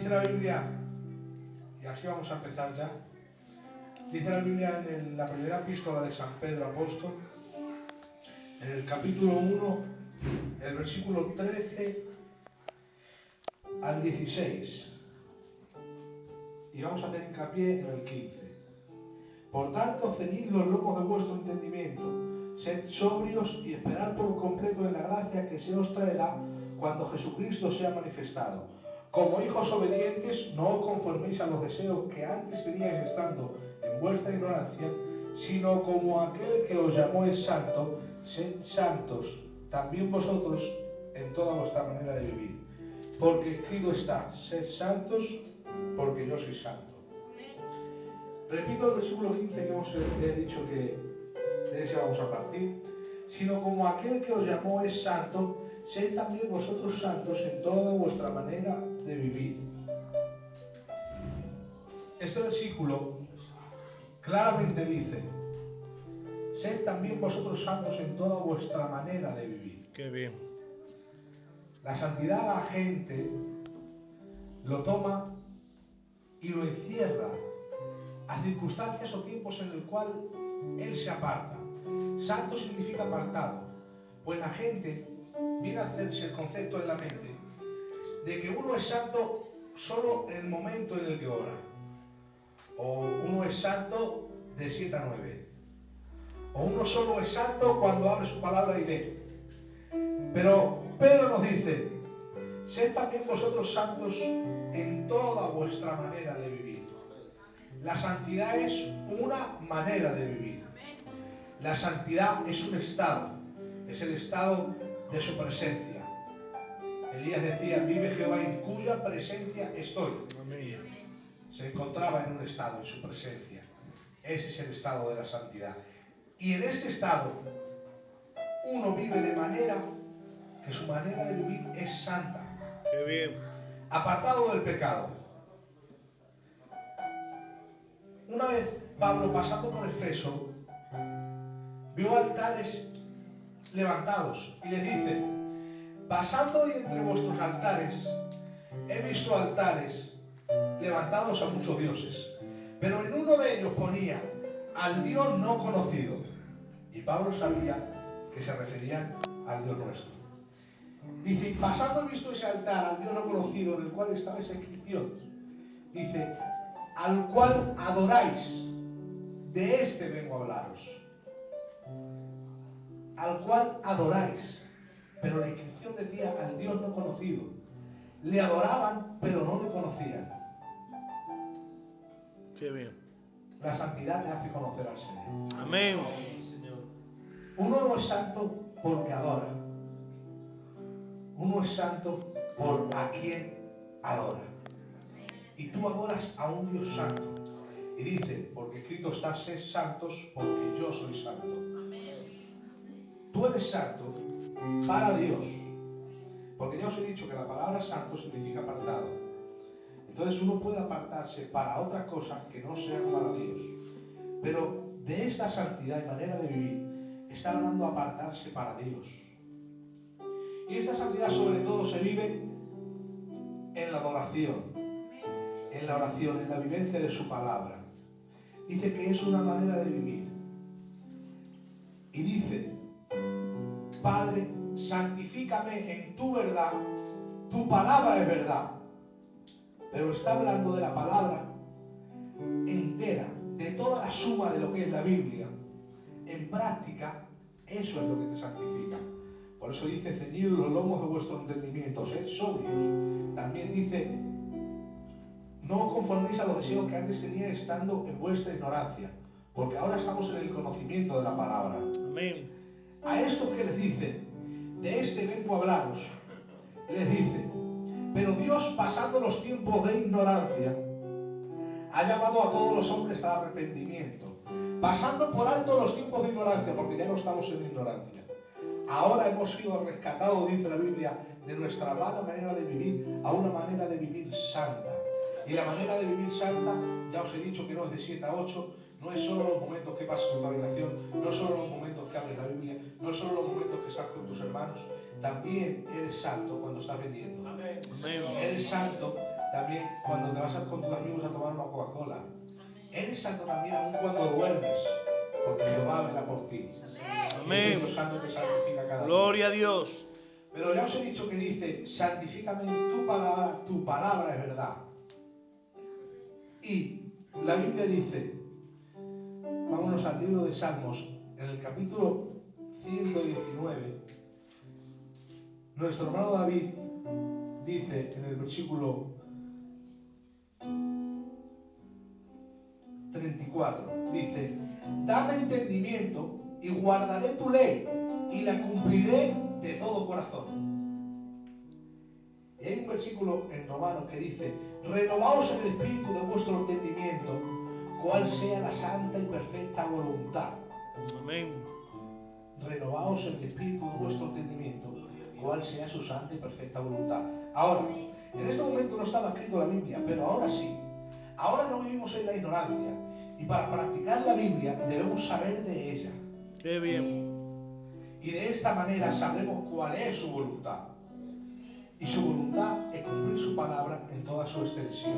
Dice la Biblia, y así vamos a empezar ya, dice la Biblia en la primera epístola de San Pedro Apóstol, en el capítulo 1, el versículo 13 al 16. Y vamos a hacer hincapié en el 15. Por tanto, ceñid los lomos de vuestro entendimiento, sed sobrios y esperad por completo en la gracia que se os traerá cuando Jesucristo sea manifestado. Como hijos obedientes, no os conforméis a los deseos que antes teníais estando en vuestra ignorancia, sino como aquel que os llamó es santo, sed santos también vosotros en toda vuestra manera de vivir. Porque escrito está, sed santos porque yo soy santo. Repito el versículo 15 que hemos dicho que de ese vamos a partir. Sino como aquel que os llamó es santo, sed también vosotros santos en toda vuestra manera de vivir. Este versículo claramente dice, sed también vosotros santos en toda vuestra manera de vivir. Qué bien. La santidad la gente lo toma y lo encierra a circunstancias o tiempos en el cual él se aparta. Santo significa apartado, pues la gente viene a hacerse el concepto en la mente de que uno es santo solo en el momento en el que ora, o uno es santo de 7 a 9, o uno solo es santo cuando abre su palabra y lee. Pero Pedro nos dice, sed también vosotros santos en toda vuestra manera de vivir. La santidad es una manera de vivir. La santidad es un estado, es el estado de su presencia. Elías decía, vive Jehová en cuya presencia estoy. Amén. Se encontraba en un estado, en su presencia. Ese es el estado de la santidad. Y en este estado, uno vive de manera que su manera de vivir es santa. Qué bien. Apartado del pecado. Una vez Pablo, pasando por Efeso, vio altares levantados y les dice, pasando hoy entre vuestros altares, he visto altares levantados a muchos dioses, pero en uno de ellos ponía al Dios no conocido. Y Pablo sabía que se referían al Dios nuestro. Dice, y pasando he visto ese altar al Dios no conocido en el cual estaba esa inscripción. Dice, al cual adoráis, de este vengo a hablaros. Al cual adoráis. Pero la inscripción decía al Dios no conocido. Le adoraban, pero no le conocían. Qué bien. La santidad le hace conocer al Señor. Amén. Uno no es santo porque adora. Uno es santo por a quien adora. Y tú adoras a un Dios santo. Y dice, porque escrito está, sed santos porque yo soy santo. Tú eres santo para Dios. Porque ya os he dicho que la palabra santo significa apartado. Entonces uno puede apartarse para otras cosas que no sean para Dios. Pero de esta santidad y manera de vivir está hablando apartarse para Dios. Y esta santidad sobre todo se vive en la adoración, en la oración, en la vivencia de su palabra. Dice que es una manera de vivir. Y dice, Padre, santifícame en tu verdad, tu palabra es verdad. Pero está hablando de la palabra entera, de toda la suma de lo que es la Biblia. En práctica, eso es lo que te santifica. Por eso dice, ceñid los lomos de vuestro entendimiento, sed sobrios. También dice, no os conforméis a los deseos que antes teníais estando en vuestra ignorancia, porque ahora estamos en el conocimiento de la palabra. Amén. A estos que les dice, de este vengo a hablaros, les dice, pero Dios, pasando los tiempos de ignorancia, ha llamado a todos los hombres al arrepentimiento, pasando por alto los tiempos de ignorancia, porque ya no estamos en ignorancia. Ahora hemos sido rescatados, dice la Biblia, de nuestra mala manera de vivir a una manera de vivir santa. Y la manera de vivir santa, ya os he dicho que no es de 7 a 8, no es solo los momentos que pasas en tu habitación, no es solo los momentos que abres la Biblia, no es solo los momentos que estás con tus hermanos, también eres santo cuando estás vendiendo. Amén. Eres santo también cuando te vas con tus amigos a tomar una Coca-Cola. Eres santo también aún cuando duermes, porque Jehová vela por ti. Ese Amén. Dios santo te santifica cada día. Gloria a Dios. Pero ya os he dicho que dice, santifícame en tu palabra es verdad. Y la Biblia dice, vámonos al libro de Salmos, en el capítulo 119, nuestro hermano David dice en el versículo 34, dice, dame entendimiento y guardaré tu ley y la cumpliré de todo corazón. Y hay un versículo en Romanos que dice, renovaos en el espíritu de vuestro entendimiento, cuál sea la santa y perfecta voluntad. Amén. Renovaos en el espíritu de vuestro entendimiento, cuál sea su santa y perfecta voluntad. Ahora, en este momento no estaba escrito la Biblia, pero ahora sí. Ahora no vivimos en la ignorancia. Y para practicar la Biblia debemos saber de ella. Qué bien. Y de esta manera sabremos cuál es su voluntad. Y su voluntad es cumplir su palabra en toda su extensión.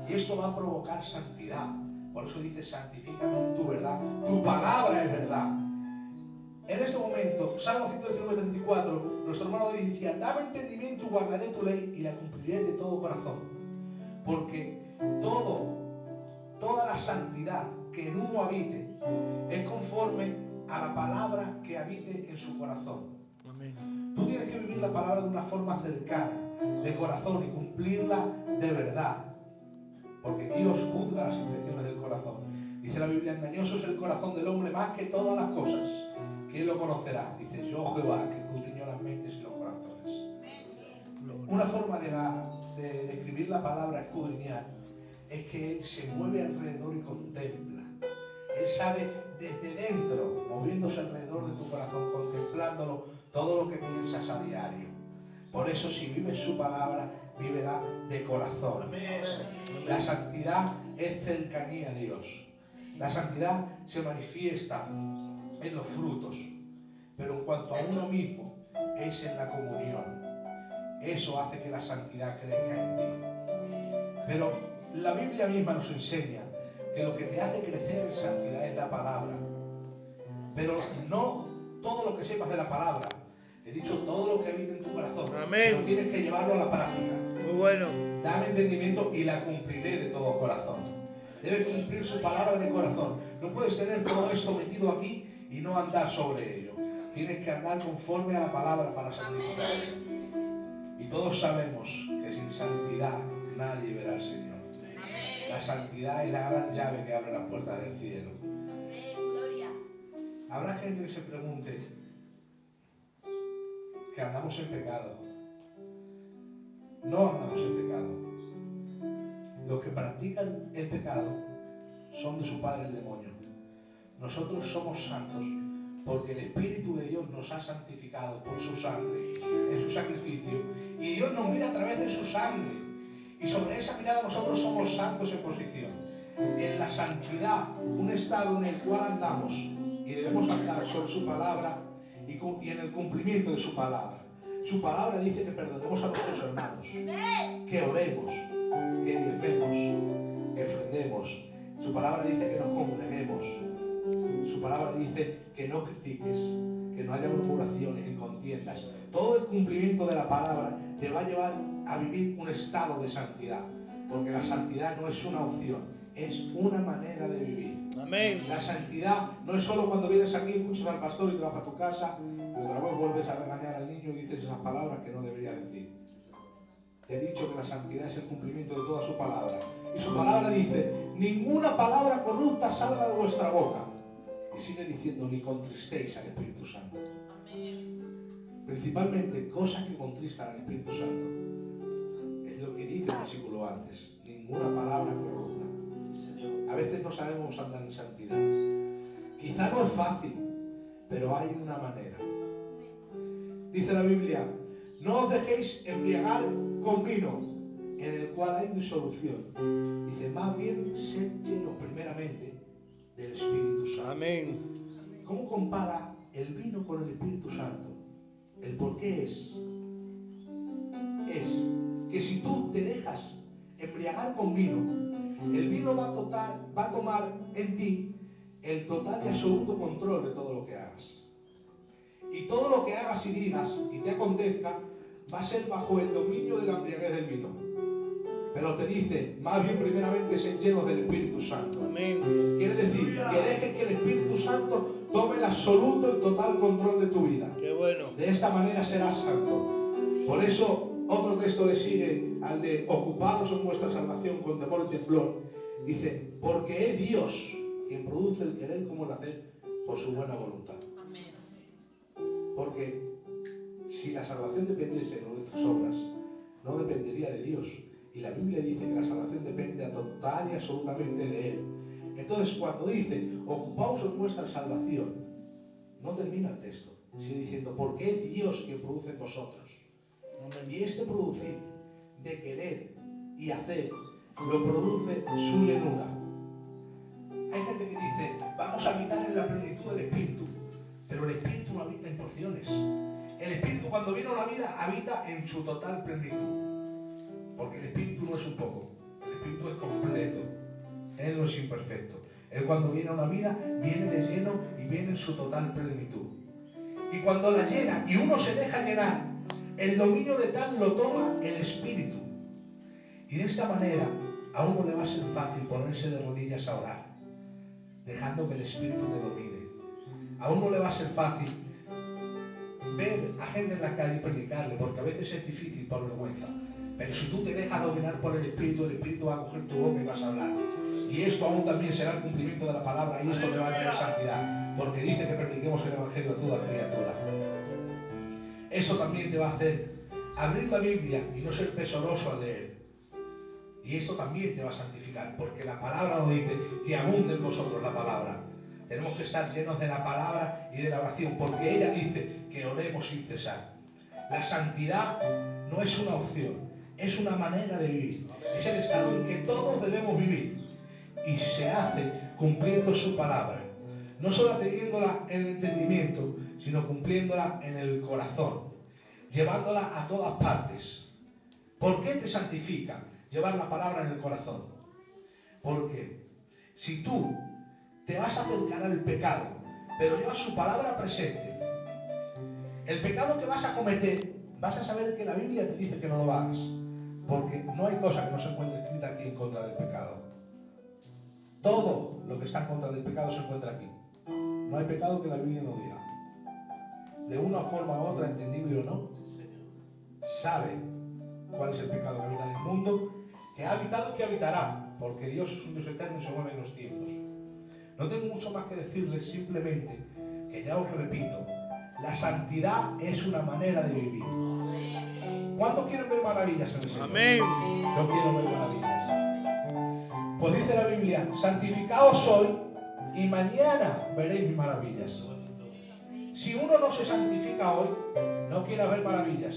Y esto va a provocar santidad. Por eso dice, santifícame en tu verdad. Tu palabra es verdad. En este momento, Salmo 119:34, nuestro hermano David decía, dame entendimiento y guardaré tu ley y la cumpliré de todo corazón. Porque toda la santidad que en uno habite es conforme a la palabra que habite en su corazón. Amén. Tú tienes que vivir la palabra de una forma cercana, de corazón, y cumplirla de verdad. Porque Dios juzga las intenciones del corazón. Dice la Biblia, engañoso es el corazón del hombre más que todas las cosas. ¿Quién lo conocerá? Dice, yo Jehová, que escudriño las mentes y los corazones. Una forma de describir la palabra escudriñar es que Él se mueve alrededor y contempla. Él sabe desde dentro, moviéndose alrededor de tu corazón, contemplándolo, todo lo que piensas a diario. Por eso si vives su palabra, vívela de corazón. Amén. La santidad es cercanía a Dios. La santidad se manifiesta en los frutos, pero en cuanto a uno mismo, es en la comunión. Eso hace que la santidad crezca en ti. Pero la Biblia misma nos enseña que lo que te hace crecer en santidad es la palabra. Pero no todo lo que sepas de la palabra. He dicho todo lo que habita en tu corazón. Amén. Pero tienes que llevarlo a la práctica. Muy bueno. Dame entendimiento y la cumpliré de todo corazón. Debes cumplir su palabra de corazón. No puedes tener todo esto metido aquí y no andar sobre ello. Tienes que andar conforme a la palabra para santificarse. Y todos sabemos que sin santidad nadie verá al Señor. La santidad es la gran llave que abre las puertas del cielo. Habrá gente que se pregunte que andamos en pecado. No andamos en pecado. Los que practican el pecado son de su padre el demonio. Nosotros somos santos porque el Espíritu de Dios nos ha santificado por su sangre, en su sacrificio. Y Dios nos mira a través de su sangre. Y sobre esa mirada nosotros somos santos en posición. En la santidad, un estado en el cual andamos y debemos andar sobre su palabra y en el cumplimiento de su palabra. Su palabra dice que perdonemos a nuestros hermanos, que oremos, que diezmemos, que ofrendemos. Su palabra dice que nos congreguemos. Su palabra dice que no critiques, que no haya murmuraciones ni contiendas. Todo el cumplimiento de la palabra te va a llevar a vivir un estado de santidad, porque la santidad no es una opción, es una manera de vivir. Amén. La santidad no es solo cuando vienes aquí, escuchas al pastor y te vas a tu casa y otra vez vuelves a regañar al niño y dices esas palabras que no deberías decir. Te he dicho que la santidad es el cumplimiento de toda su palabra. Y su palabra dice, ninguna palabra corrupta salga de vuestra boca. Y sigue diciendo, ni contristéis al Espíritu Santo. Principalmente cosas que contristan al Espíritu Santo. Es lo que dice el versículo antes. Ninguna palabra corrupta. A veces no sabemos andar en santidad. Quizá no es fácil, pero hay una manera. Dice la Biblia, no os dejéis embriagar con vino, en el cual hay disolución. Dice, más bien sed llenos primeramente del Espíritu Santo. Amén. ¿Cómo compara el vino con el Espíritu Santo? El por qué es que si tú te dejas embriagar con vino, el vino va a tomar en ti el total y absoluto control de todo lo que hagas. Y todo lo que hagas y digas y te acontezca va a ser bajo el dominio de la embriaguez del vino. Pero te dice, más bien primeramente sed llenos del Espíritu Santo. Amén. Quiere decir, que dejes que el Espíritu Santo tome el absoluto y total control de tu vida. Qué bueno. De esta manera serás santo. Por eso, otro texto le sigue al de ocuparos en vuestra salvación con temor y temblor. Dice, porque es Dios quien produce el querer como el hacer por su buena voluntad. Porque si la salvación dependiese de nuestras obras, no dependería de Dios. Y la Biblia dice que la salvación depende total y absolutamente de Él. Entonces, cuando dice, ocupaos en vuestra salvación, no termina el texto. Sigue diciendo, porque es Dios quien produce en vosotros. Amén. Y este producir de querer y hacer, lo produce su llenura. Hay gente que dice, vamos a habitar en la plenitud del Espíritu. Pero el Espíritu no habita en porciones. El Espíritu cuando viene a una vida habita en su total plenitud. Porque el Espíritu no es un poco, el Espíritu es completo. Él no es imperfecto. Él cuando viene a una vida viene de lleno y viene en su total plenitud. Y cuando la llena y uno se deja llenar, el dominio de tal lo toma el Espíritu. Y de esta manera a uno le va a ser fácil ponerse de rodillas a orar, dejando que el Espíritu te domine. A uno le va a ser fácil ver a gente en la calle y predicarle, porque a veces es difícil por vergüenza. Pero si tú te dejas dominar por el Espíritu va a coger tu boca y vas a hablar. Y esto aún también será el cumplimiento de la palabra y esto te va a traer santidad, porque dice que prediquemos el Evangelio a toda criatura. Eso también te va a hacer abrir la Biblia y no ser tesoroso al leer. Y esto también te va a santificar, porque la palabra nos dice que abunde en vosotros la palabra. Tenemos que estar llenos de la palabra y de la oración, porque ella dice que oremos sin cesar. La santidad no es una opción, es una manera de vivir. Es el estado en que todos debemos vivir. Y se hace cumpliendo su palabra. No solo teniéndola en el entendimiento, sino cumpliéndola en el corazón. Llevándola a todas partes. ¿Por qué te santifica llevar la palabra en el corazón? Porque si tú te vas a acercar al pecado, pero llevas su palabra presente, el pecado que vas a cometer, vas a saber que la Biblia te dice que no lo hagas. Porque no hay cosa que no se encuentre escrita aquí en contra del pecado. Todo lo que está en contra del pecado se encuentra aquí. No hay pecado que la Biblia no diga. De una forma u otra, entendible o no, sabe cuál es el pecado que habita en el mundo, que ha habitado y que habitará, porque Dios es un Dios eterno y se mueve en los tiempos. No tengo mucho más que decirles, simplemente que ya os repito, la santidad es una manera de vivir. ¿Cuántos quieren ver maravillas en el Señor? Amén. Yo quiero ver maravillas. Pues dice la Biblia, santificaos hoy y mañana veréis mis maravillas. Si uno no se santifica hoy, no quiere ver maravillas.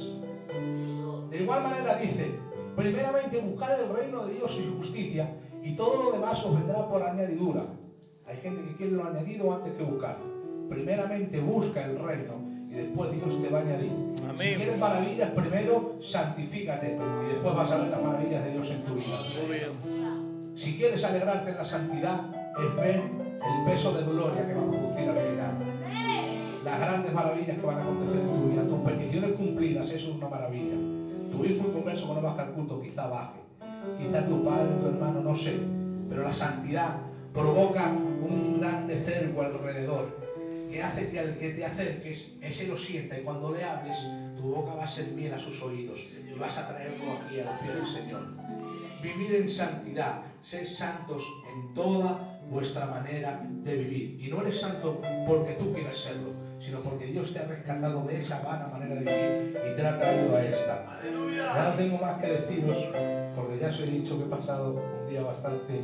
De igual manera dice, primeramente buscar el reino de Dios y su justicia y todo lo demás os vendrá por añadidura. Hay gente que quiere lo añadido antes que buscar. Primeramente busca el reino y después Dios te va a añadir. Amén. Si quieres maravillas, primero santifícate y después vas a ver las maravillas de Dios en tu vida. Si quieres alegrarte en la santidad, es ver el peso de gloria que va a producir al final. Las grandes maravillas que van a acontecer en tu vida, tus peticiones cumplidas, eso es una maravilla. Tu hijo inconverso que no baja al culto, quizá baje. Quizá tu padre, tu hermano, no sé. Pero la santidad provoca un grande cerco alrededor, que hace que al que te acerques, ese lo sienta y cuando le hables, tu boca va a ser miel a sus oídos y vas a traerlo aquí a los pies del Señor. Vivir en santidad, ser santos en toda vuestra manera de vivir. Y no eres santo porque tú quieras serlo, sino porque Dios te ha rescatado de esa vana manera de vivir y te ha traído a esta. Ya no tengo más que deciros, porque ya os he dicho que he pasado un día bastante